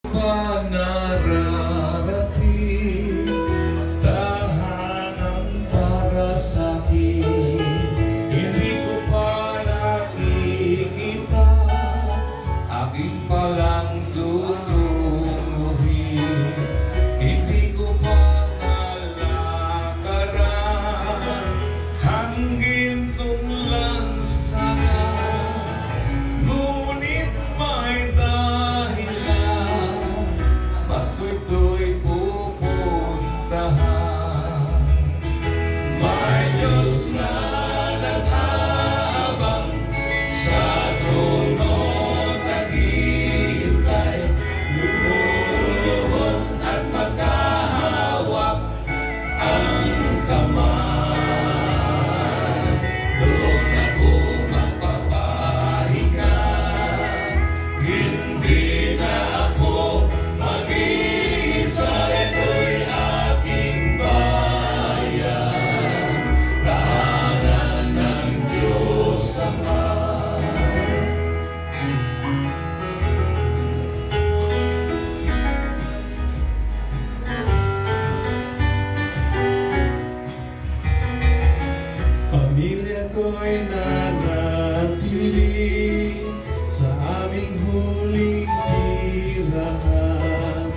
pa nararating, tahanan para sa'kin. Hindi ko pa nakikita, aking palang tutunguhin. Hindi ko pa nalakaran, hangin tong lansana. Ngunit may dahilan, ba't ko ito'y pupuntahan? May Diyos na nag-aabang sa trono, naghihintay, lumuluhod at magkahawak ang kamay. Doon ako magpapahinga, hindi na ako mag-iisa. Ito'y aking bayan, tahanan ng Diyos Ama. Pamilya ko'y nanatili sa aming huling tirahan.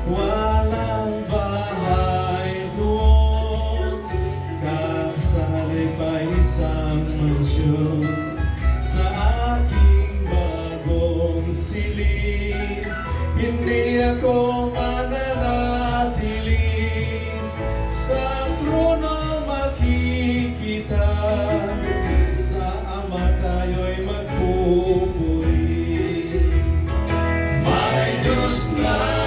Walang bahay doon, kasali pa isang mansyon. Sa aking bagong silid, hindi ako mananatili. Sa trono makikita, sa Ama tayo'y magpupuri. May Diyos na